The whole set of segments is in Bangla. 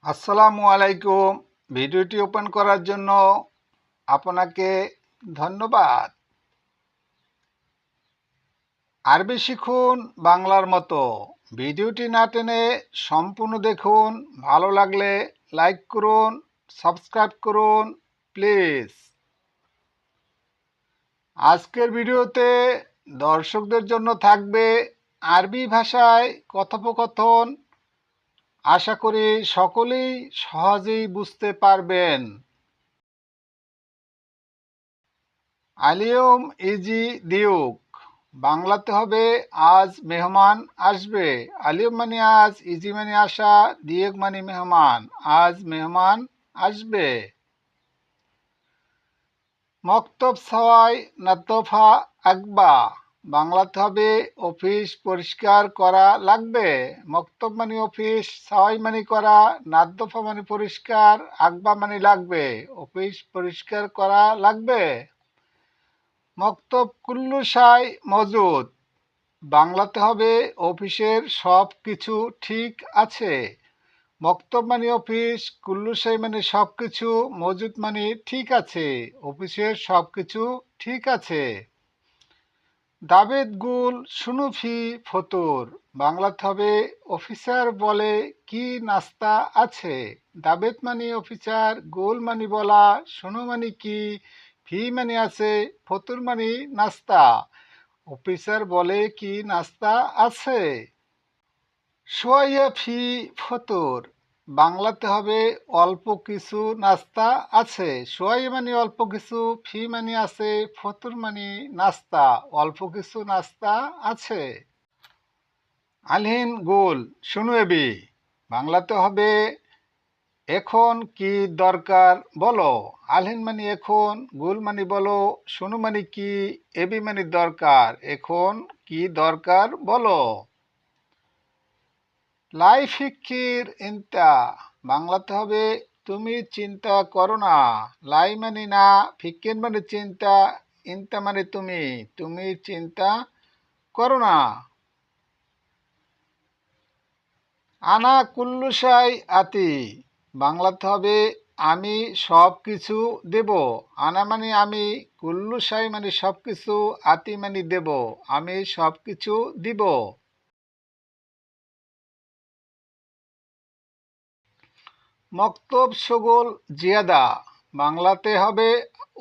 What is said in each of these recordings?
আসসালামু আলাইকুম। ভিডিওটি ওপেন করার জন্য আপনাকে ধন্যবাদ। আরবি শিখুন বাংলার মতো। ভিডিওটি না টেনে সম্পূর্ণ দেখুন। ভালো লাগলে লাইক করুন, সাবস্ক্রাইব করুন প্লিজ। আজকের ভিডিওতে দর্শকদের জন্য থাকবে আরবি ভাষায় কথোপকথন। আশা করি সকলেই সহজেই বুঝতে পারবেন। আলিয়ম ইজি দিউক, বাংলাতে হবে আজ মেহমান আসবে। আলিয়ম মানে আজ, ইজি মানে আসা, দিউক মানে মেহমান। আজ মেহমান আসবে। মক্তব সওয়াই নাতফা আকবা, বাংলাতে হবে অফিস পরিষ্কার করা লাগবে। মক্তব মানে অফিস, সওয়াই মানে করা, নাতফা মানে পরিষ্কার, আকবা মানে লাগবে। অফিস পরিষ্কার করা লাগবে। মক্তব কুল্লু শাই মজুদ, বাংলাতে হবে অফিসের সব কিছু ঠিক আছে। মক্তব মানে অফিস, কুল্লু শাই মানে সব কিছু, মজুদ মানে ঠিক আছে। অফিসের সব কিছু ঠিক আছে। দাবেদ গুল সুনুফি ফতুর, বাংলাতে হবে অফিসার বলে কি নাস্তা আছে। দাবেদ মানে অফিসার, গোল মানে বলা, সুনু মানে কি, ফি মানে আছে, ফতুর মানে নাস্তা। অফিসার বলে কি নাস্তা আছে। সোয়াইয়া ফি ফতুর, বাংলাতে হবে অল্প কিছু নাস্তা আছে। সোয়াই মানে অল্প কিছু, ফি মানে আছে, ফতুর মানে নাস্তা। অল্প কিছু নাস্তা আছে। আলহিন গোল শুনু এবি, বাংলাতে হবে এখন কি দরকার বলো। আলহিন মানে এখন, গুল মানে বলো, শুনু মানে কি, এবি মানে দরকার। এখন কি দরকার বলো। লাই ফিকির ইন্তা, বাংলাতে হবে তুমি চিন্তা করো না। লাই মানে না, ফিকির মানে চিন্তা, ইন্তা মানে তুমি, তুমি চিন্তা করো না। আনা কুল্লুসাই আতি, বাংলাতে হবে আমি সব কিছু দেব। আনা মানে আমি, কুল্লুসাই মানে সব কিছু, আতি মানে দেব, আমি সব কিছু দিব। মক্তব শগল জিয়াদা, বাংলাতে হবে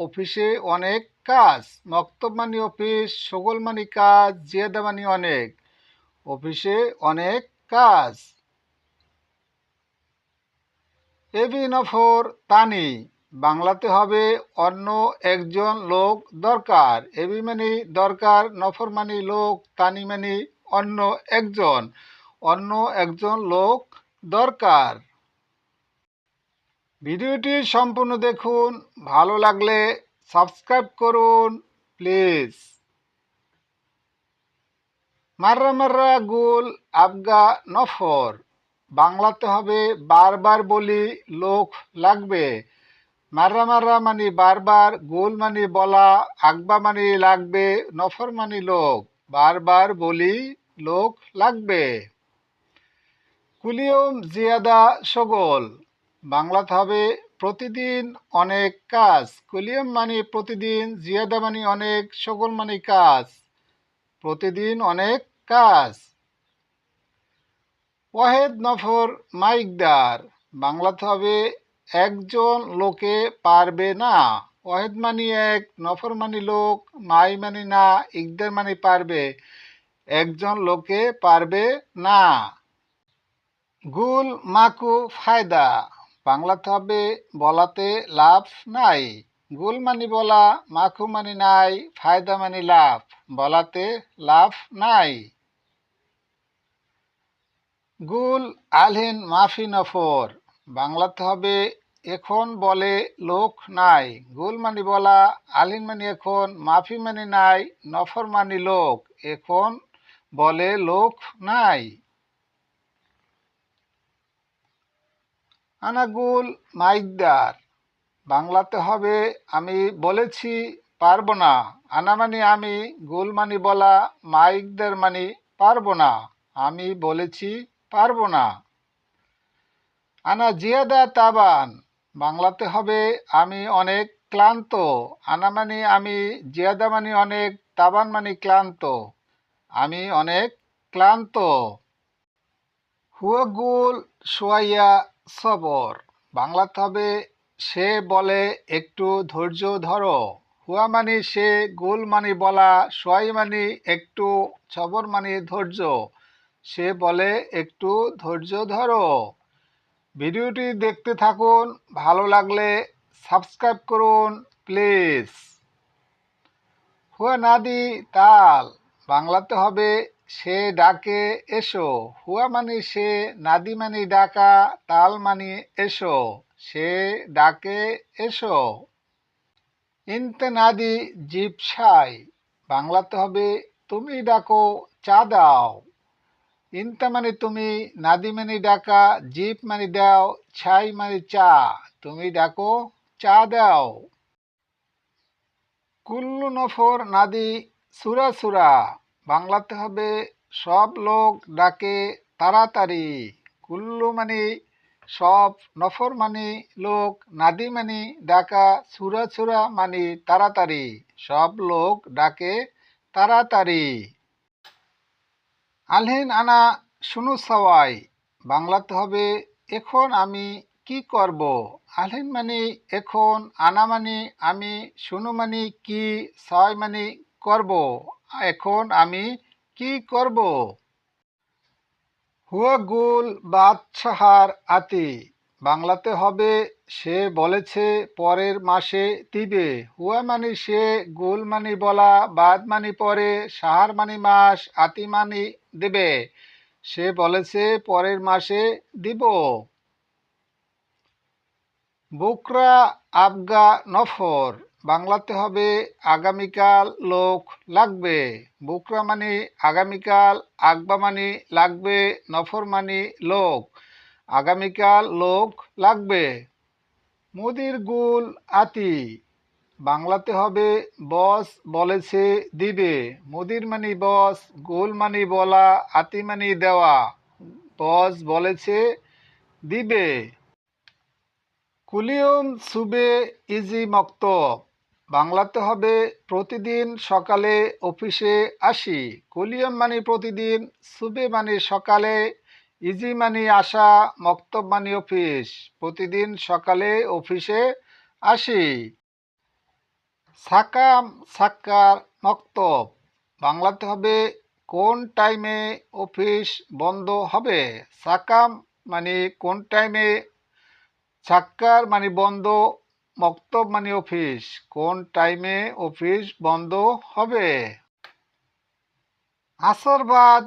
অফিসে অনেক কাজ। মক্তব মানে অফিস, শগল মানে কাজ, জিয়াদা মানে অনেক। অফিসে অনেক কাজ। এবি নফর তানি, বাংলাতে হবে অন্য একজন লোক দরকার। এবি মানে দরকার, নফর মানে লোক, তানি মানে অন্য একজন। অন্য একজন লোক দরকার। ভিডিওটি সম্পূর্ণ দেখুন। ভালো লাগলে সাবস্ক্রাইব করুন প্লিজ। মাররা মাররা গুল আবগা নফর, বাংলাতে হবে বারবার বলি লোক লাগবে। মাররা মাররা মানে বারবার, গোল মানে বলা, আগবা মানে লাগবে, নফর মানে লোক। বারবার বলি লোক লাগবে। কুলিয়ম জিয়াদা সগোল, বাংলাতে হবে প্রতিদিন অনেক কাজ। কুলিয়ম মানে প্রতিদিন, জিয়াদা মানে অনেক, সগোল মানে কাজ। প্রতিদিন অনেক কাজ। ওয়াহেদ নফর মাইকদার, বাংলাতে হবে একজন লোকে পারবে না। ওয়াহেদ মানে এক, নফর মানে লোক, মাই মানে না, ইকদার মানে পারবে। একজন লোকে পারবে না। গুল মাকু ফায়দা, বাংলাতে হবে বলাতে লাভ নাই। গুল মানে বলা, মাখু মানে নাই, ফায়দা মানে লাভ, বলাতে লাভ নাই। গুল আলহিন মাফি নফর, বাংলাতে হবে এখন বলে লোক নাই। গুল মানে বলা, আলহিন মানে এখন, মাফি মানে নাই, নফর মানে লোক, এখন বলে লোক নাই। আনাগুল মাইকদার, বাংলাতে হবে আমি বলেছি পারবো না। আনা মানে আমি, গুল মানে বলা, মাইকদার মানে পারবো না, আমি বলেছি পারবো না। আনা জিয়াদা তাবান, বাংলাতে হবে আমি অনেক ক্লান্ত। আনা মানে আমি, জিয়াদা মানে অনেক, তাবান মানে ক্লান্ত। আমি অনেক ক্লান্ত। হুয়া গুল সোয়াইয়া সবর, বাংলাতে হবে সে বলে একটু ধৈর্য ধরো। হুয়া মানে সে, গুল মানে বলা, সোয়াই মানে একটু, সবর মানে ধৈর্য। সে বলে একটু ধৈর্য ধরো। ভিডিওটি দেখতে থাকুন, ভালো লাগলে সাবস্ক্রাইব করুন প্লিজ। হুয়া নাদি তাল, বাংলাতে হবে সে ডাকে এসো। হুয়া মানে সে, নাদি মানে ডাকা, তাল মানে এসো। সে ডাকে এসো। ইনতে নাদি জিপ সাই, বাংলাতে হবে তুমি ডাকো চা দাও। ইনতা মানে তুমি, নাদি মানে ডাকা, জিপ মানে দাও, ছাই মানে চা। তুমি ডাকো চা দাও। কুল্লু নফর নাদি সুরা সুরা, বাংলাতে হবে সব লোক ডাকে তাড়াতাড়ি। কুল্লু মানে সব, নফর মানে লোক, নাদি মানে ডাকা, সুরা সুরা মানে তাড়াতাড়ি। সব লোক ডাকে তাড়াতাড়ি। আলহিন আনা শুনু সওয়াই, বাংলাতে হবে এখন আমি কি করব। আলহিন মানে এখন, আনা মানে আমি, শুনু মানে কি, সওয়াই মানে করব। এখন আমি কি করব। হুয়া গুল বাদশাহার আতি, বাংলাতে হবে সে বলেছে পরের মাসে দিবে। হুয়া মানে সে, গুল মানে বলা, বাদ মানে পরে, সাহার মানে মাস, আতি মানে দেবে। সে বলেছে পরের মাসে দিব। বুকরা আবগা নফর, বাংলাতে হবে আগামীকাল লোক লাগবে। বুকরা মানে আগামীকাল, আগবা মানে লাগবে, নফর মানে লোক। আগামীকাল লোক লাগবে। মুদির গুল আতি, বাংলাতে হবে বস বলেছে দিবে। মুদির মানে বস, গুল মানে বলা, আতি মানে দেওয়া। বস বলেছে দিবে। কুলিয়ম সুবে ইজি মক্তব, বাংলাতে হবে প্রতিদিন সকালে অফিসে আসি। কুলিয়ম মানে প্রতিদিন, সুবে মানে সকালে, ইজি মানে আসা, মক্তব মানে অফিস। প্রতিদিন সকালে অফিসে আসি। সাকাম সাক্কার মক্তব, বাংলাতে হবে কোন টাইমে অফিস বন্ধ হবে। সাকাম মানে কোন টাইমে, সাক্কার মানে বন্ধ, মক্তব মানে অফিস। কোন টাইমে অফিস বন্ধ হবে। আসর বাদ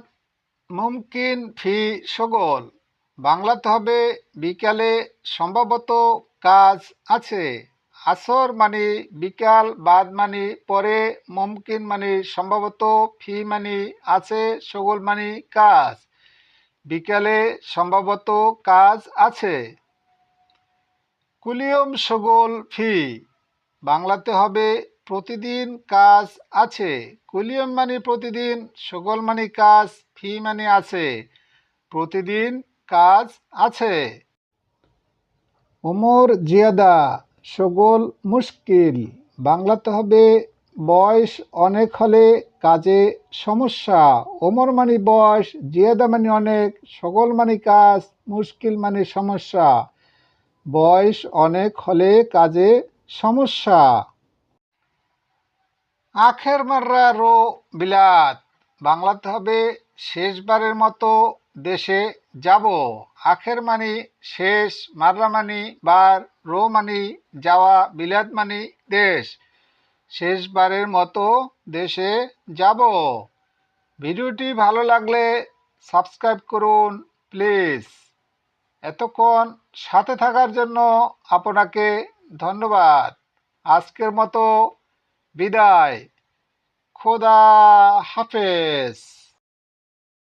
মুমকিন ফি সগল, বাংলাতে হবে বিকালে সম্ভবত কাজ আছে। আসর মানে বিকাল, বাদ মানে পরে, মুমকিন মানে সম্ভবত, ফি মানে আছে, সগল মানে কাজ। বিকালে সম্ভবত কাজ আছে। কুলিয়ম সগল ফি, বাংলাতে হবে প্রতিদিন কাজ আছে। কুলিয়ম মানে প্রতিদিন, সগল মানে কাজ, ফি মানে আছে। প্রতিদিন কাজ আছে। ওমর জিয়াদা সগল মুশকিল, বাংলাতে হবে বয়স অনেক হলে কাজে সমস্যা। ওমর মানে বয়স, জিয়াদা মানে অনেক, সগল মানে কাজ, মুশকিল মানে সমস্যা। বয়স অনেক হলে কাজে সমস্যা। আখের মাররা রো বিলাত, বাংলাতে হবে শেষবারের মতো দেশে যাব। আখের মানি শেষ, মাররা মানি বার, রো মানি যাওয়া, বিলাত মানি দেশ। শেষবারের মতো দেশে যাব। ভিডিওটি ভালো লাগলে সাবস্ক্রাইব করুন প্লিজ। এতক্ষণ সাথে থাকার জন্য আপনাকে ধন্যবাদ। আজকের মতো বিদায়। খোদা হাফেজ।